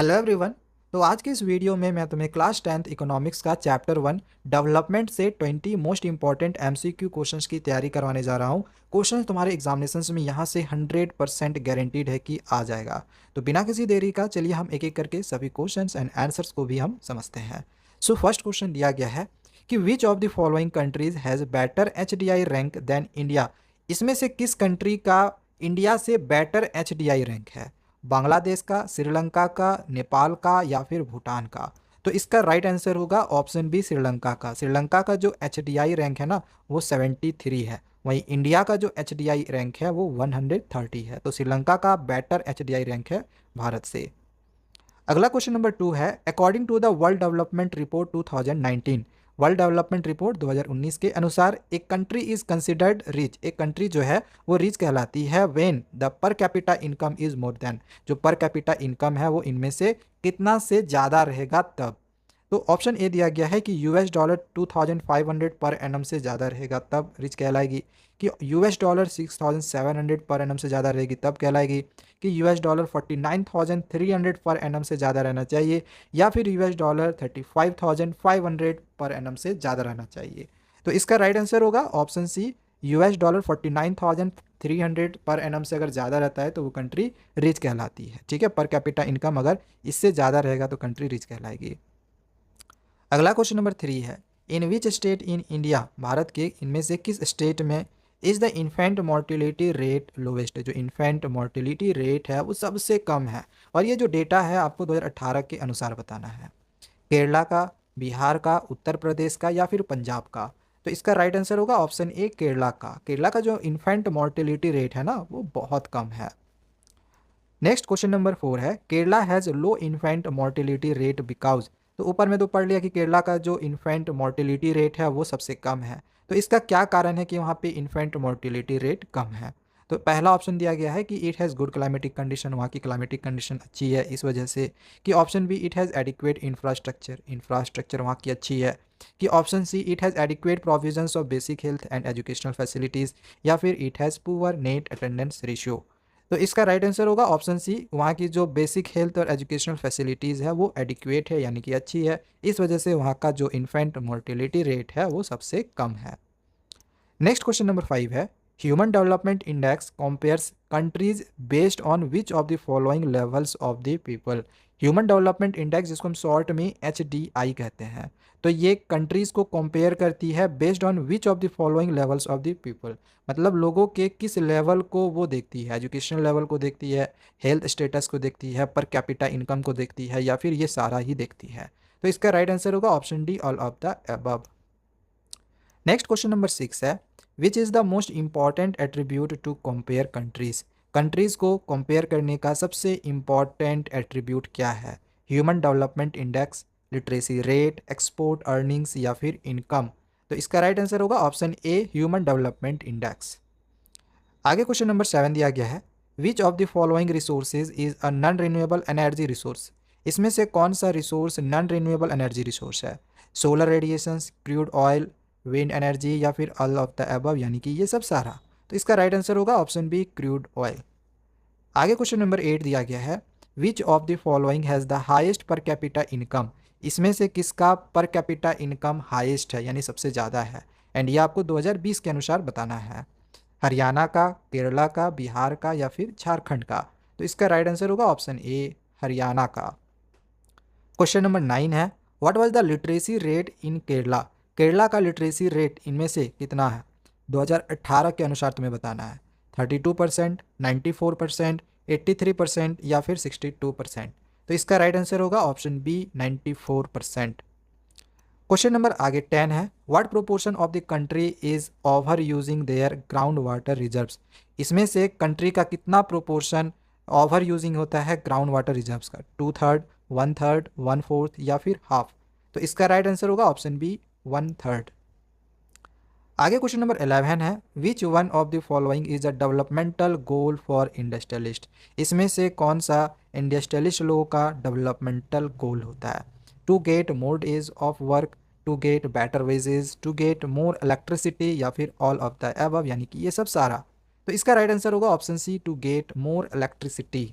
Hello everyone. तो आज के इस वीडियो में मैं तुम्हें क्लास 10th इकोनॉमिक्स का चैप्टर 1 डेवलपमेंट से 20 मोस्ट इंपॉर्टेंट एमसीक्यू क्वेश्चंस की तैयारी करवाने जा रहा हूं। क्वेश्चन तुम्हारे एग्जामिनेशंस में यहां से 100% गारंटीड है कि आ जाएगा। तो बिना किसी देरी का चलिए हम एक एक करके सभी क्वेश्चंस एंड आंसर्स को भी हम समझते हैं। सो फर्स्ट क्वेश्चन दिया गया है कि which of the following countries has better HDI rank than India. इसमें से किस कंट्री का इंडिया से बेटर HDI रैंक है? बांग्लादेश का, श्रीलंका का, नेपाल का या फिर भूटान का? तो इसका राइट आंसर होगा ऑप्शन बी, श्रीलंका का। श्रीलंका का जो HDI रैंक है ना वो 73 है, वहीं इंडिया का जो HDI रैंक है वो 130 है। तो श्रीलंका का बेटर HDI रैंक है भारत से। अगला क्वेश्चन नंबर 2 है, according to the world development report 2019, world development report 2019 के अनुसार एक कंट्री इज कंसिडर्ड रिच, एक कंट्री जो है वो रिच कहलाती है when the per capita income is more than, जो पर कैपिटा इनकम है वो इनमें से कितना से ज़्यादा रहेगा तब। तो ऑप्शन ए दिया गया है कि $, 2500 पर एनम से ज़्यादा रहेगा तब रिच कहलाएगी, कि $, 6700 पर एनम से ज़्यादा रहेगी तब कहलाएगी, कि $, 49,300 पर एनम से ज़्यादा रहना चाहिए, या फिर $, 35,500 पर एनम से ज़्यादा रहना चाहिए। तो इसका राइट आंसर होगा ऑप्शन सी, $, 49,300 पर एनम से अगर ज़्यादा रहता है तो वो कंट्री रिच कहलाती है। ठीक है, पर कैपिटा इनकम अगर इससे ज़्यादा रहेगा तो कंट्री रिच कहलाएगी। अगला क्वेश्चन नंबर 3 है, in which state in India, Bharat के इनमें से किस स्टेट में is the infant mortality rate lowest, जो इन्फेंट मोर्टिलिटी रेट है वो सबसे कम है। और ये जो डेटा है आपको 2018 के अनुसार बताना है। केरला का, बिहार का, उत्तर प्रदेश का या फिर पंजाब का? तो इसका राइट आंसर होगा ऑप्शन ए, केरला का। केरला का जो इन्फेंट मोर्टिलिटी रेट है ना वो बहुत कम है। नेक्स्ट क्वेश्चन नंबर 4 है, Kerala has low infant mortality rate because. तो ऊपर में तो पढ़ लिया कि केरला का जो इन्फेंट मोर्टिलिटी रेट है वो सबसे कम है। तो इसका क्या कारण है कि वहाँ पे इन्फेंट मोर्टिलिटी रेट कम है? तो पहला ऑप्शन दिया गया है कि it has good climatic condition, वहाँ की क्लाइमेटिक कंडीशन अच्छी है इस वजह से, कि option B it has adequate infrastructure, infrastructure वहाँ की अच्छी है, कि option see it has adequate provisions of basic health and educational facilities, या फिर it has poor net attendance ratio. तो इसका राइट आंसर होगा ऑप्शन सी, वहाँ की जो बेसिक हेल्थ और एजुकेशनल फैसिलिटीज़ है वो एडिक्वेट है यानी कि अच्छी है, इस वजह से वहाँ का जो इन्फेंट मोर्टिलिटी रेट है वो सबसे कम है। नेक्स्ट क्वेश्चन नंबर 5 है, human development index compares countries based on which of the following levels of the people. Human development index जिसको हम शॉर्ट में HDI कहते हैं, तो ये कंट्रीज को कंपेयर करती है based on which of the following levels of the people, मतलब लोगों के किस लेवल को वो देखती है, एजुकेशनल लेवल को देखती है, हेल्थ स्टेटस को देखती है, पर कैपिटा इनकम को देखती है, या फिर ये सारा ही देखती है। तो इसका राइट आंसर होगा option D, all of the above. Next question number 6 है, which is the most important attribute to compare countries. Countries को कंपेयर करने का सबसे इंपॉर्टेंट एट्रीब्यूट क्या है? Human development index, literacy rate, export earnings या फिर इनकम? तो इसका राइट आंसर होगा option A, human development index. आगे क्वेश्चन नंबर 7 दिया गया है, which of the following resources is a non renewable energy resource. इसमें से कौन सा resource non renewable energy resource है? Solar radiations, crude oil, wind energy या फिर ऑल ऑफ द अबव यानी कि ये सब सारा? तो इसका राइट आंसर होगा ऑप्शन बी, क्रूड ऑयल। आगे क्वेश्चन नंबर 8 दिया गया है, which of the following has the highest पर कैपिटा इनकम। इसमें से किसका पर कैपिटा इनकम हाईएस्ट है यानी सबसे ज़्यादा है, एंड ये आपको 2020 के अनुसार बताना है। हरियाणा का, केरला का, बिहार का या फिर झारखंड का? तो इसका राइट आंसर होगा ऑप्शन ए, हरियाणा का। क्वेश्चन नंबर 9 है, what was the literacy rate in Kerala. Kerala का लिटरेसी रेट इनमें से कितना है 2018 के अनुसार तुम्हें बताना है। 32%, 94%, 83% या फिर 62%? तो इसका राइट आंसर होगा ऑप्शन बी, 94%। क्वेश्चन नंबर आगे 10 है, what proportion of the country is over using their ground water reserves. इसमें से कंट्री का कितना प्रोपोर्शन ओवर यूजिंग होता है ग्राउंड वाटर रिजर्व्स का? 2/3, 1/3, 1/4 या फिर हाफ? तो इसका राइट आंसर होगा ऑप्शन बी, 1/3। आगे क्वेश्चन नंबर 11 है, which one of the following is a developmental goal for industrialist. इसमें से कौन सा इंडस्ट्रियलिस्ट लोगों का डेवलपमेंटल गोल होता है? To get more days of work, to get better wages, to get more electricity या फिर ऑल ऑफ द अबव यानी कि ये सब सारा? तो इसका राइट आंसर होगा option C, to get more electricity.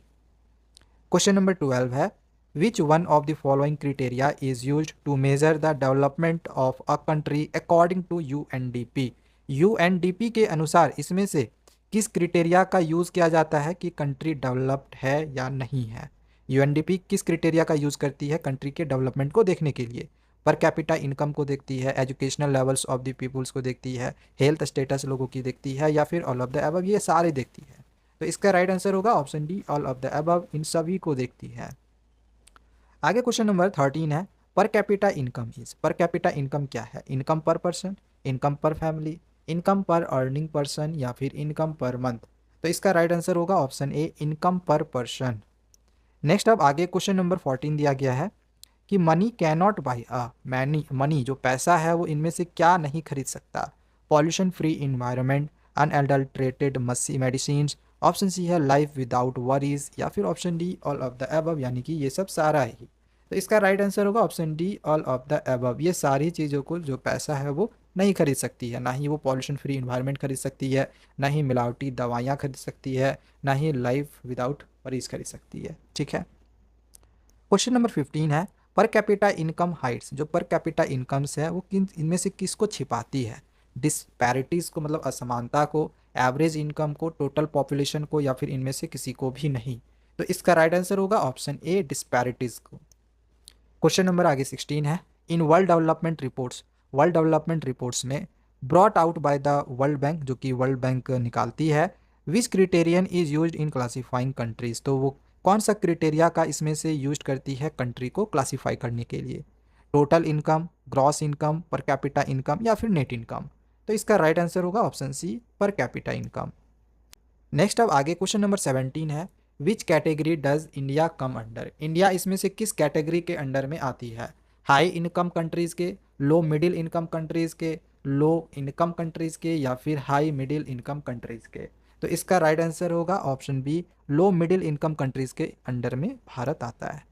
Question number 12 है, which one of the following criteria is used to measure the development of a country according to UNDP. UNDP के अनुसार इसमें से किस क्रिटेरिया का यूज़ किया जाता है कि कंट्री डेवलप्ड है या नहीं है। यूएनडीपी किस क्रिटेरिया का यूज़ करती है कंट्री के डेवलपमेंट को देखने के लिए। पर कैपिटा इनकम को देखती है, educational levels of the peoples को देखती है, हेल्थ स्टेटस लोगों की देखती है, या फिर ऑल ऑफ द अबव, ये सारे देखती है। तो इसका राइट आंसर होगा option D, all of the above, इन सभी को देखती है। आगे क्वेश्चन नंबर 13 है, पर कैपिटा इनकम इज। पर कैपिटा इनकम क्या है? इनकम पर पर्सन, इनकम पर फैमिली, इनकम पर अर्निंग पर्सन, या फिर इनकम पर मंथ। तो इसका राइट आंसर होगा ऑप्शन ए, इनकम पर पर्सन। नेक्स्ट अब आगे क्वेश्चन नंबर 14 दिया गया है कि money can not by a many. Money जो पैसा है वो इनमें से क्या नहीं खरीद सकता? Pollution free environment, unadulterated medicine, option C है लाइफ विदाउट वरीज, या फिर option D all of the above, यानी कि ये सब सारा ही। तो इसका राइट आंसर होगा option D, all of the above. ये सारी चीज़ों को जो पैसा है वो नहीं खरीद सकती है। ना ही वो पॉल्यूशन फ्री इन्वायरमेंट खरीद सकती है, ना ही मिलावटी दवाइयाँ खरीद सकती है, ना ही लाइफ विदाउट वरीज खरीद सकती है। ठीक है। क्वेश्चन नंबर 15 है, पर कैपिटा इनकम हाइट्स। जो पर कैपिटा इनकम्स है वो किन इनमें से किसको छिपाती है? डिस्पैरिटीज़ को, मतलब असमानता को, एवरेज इनकम को, टोटल पॉपुलेशन को, या फिर इनमें से किसी को भी नहीं। तो इसका राइट आंसर होगा ऑप्शन ए, डिस्पैरिटीज़ को। क्वेश्चन नंबर आगे 16 है, in world development reports. World development reports में brought out by the world bank, जो कि वर्ल्ड बैंक निकालती है, which criterion is used in classifying countries. तो वो कौन सा क्रिटेरिया का इसमें से यूज करती है कंट्री को क्लासीफाई करने के लिए? Total income, gross income, per capita income, या फिर नेट इनकम। तो इसका राइट आंसर होगा option C, per capita income. Next अब आगे क्वेश्चन नंबर 17 है, which category does India come under. India इसमें से किस कैटेगरी के अंडर में आती है? हाई इनकम कंट्रीज़ के, लो मिडिल इनकम कंट्रीज़ के, लो इनकम कंट्रीज़ के, या फिर हाई मिडिल इनकम कंट्रीज़ के। तो इसका राइट आंसर होगा option B, low middle income countries के अंडर में भारत आता है।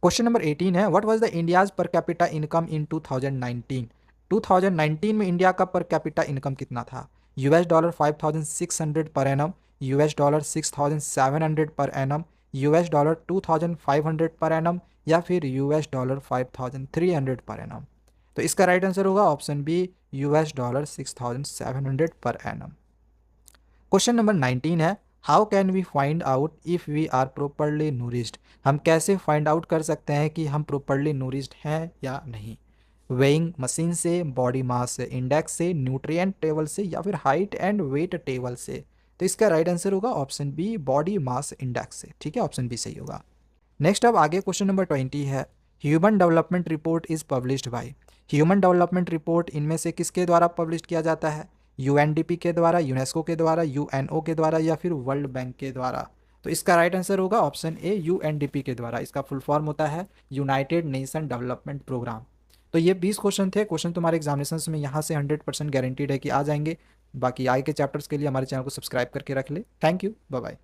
क्वेश्चन नंबर 18 है, व्हाट वाज द इंडियाज पर कैपिटा इनकम इन 2019। 2019 में इंडिया का पर कैपिटा इनकम कितना था? US dollar 5600 per annum, US dollar 6700 per annum, US dollar 2500 per annum, या फिर यूएस डॉलर 5300 पर एनम। तो इसका राइट आंसर होगा option B, US dollar 6700 per annum. Question number 19 है, how can we find out if we are properly nourished. हम कैसे find out कर सकते हैं कि हम प्रॉपरली नूरिश्ड हैं या नहीं? वेइंग मशीन से, बॉडी मास इंडेक्स से, न्यूट्रिएंट टेबल से, या फिर हाइट एंड वेट टेबल से। तो इसका राइट आंसर होगा option B, body mass index से। ठीक है, ऑप्शन बी सही होगा। नेक्स्ट अब आगे क्वेश्चन नंबर 20 है, human development report is published by. Human development report इनमें से किसके द्वारा पब्लिश किया जाता है? यूएनडीपी के द्वारा, यूनेस्को के द्वारा, यूएनओ के द्वारा, या फिर वर्ल्ड बैंक के द्वारा। तो इसका राइट आंसर होगा ऑप्शन ए, यूएनडीपी के द्वारा। इसका फुल फॉर्म होता है यूनाइटेड नेशन डेवलपमेंट प्रोग्राम। तो ये 20 क्वेश्चन थे। क्वेश्चन तुम्हारे एग्जामिनेशन में यहाँ से 100% गारंटीड है कि आ जाएंगे। बाकी आगे के चैप्टर्स के लिए हमारे चैनल को सब्सक्राइब करके रख ले। Thank you, bye bye.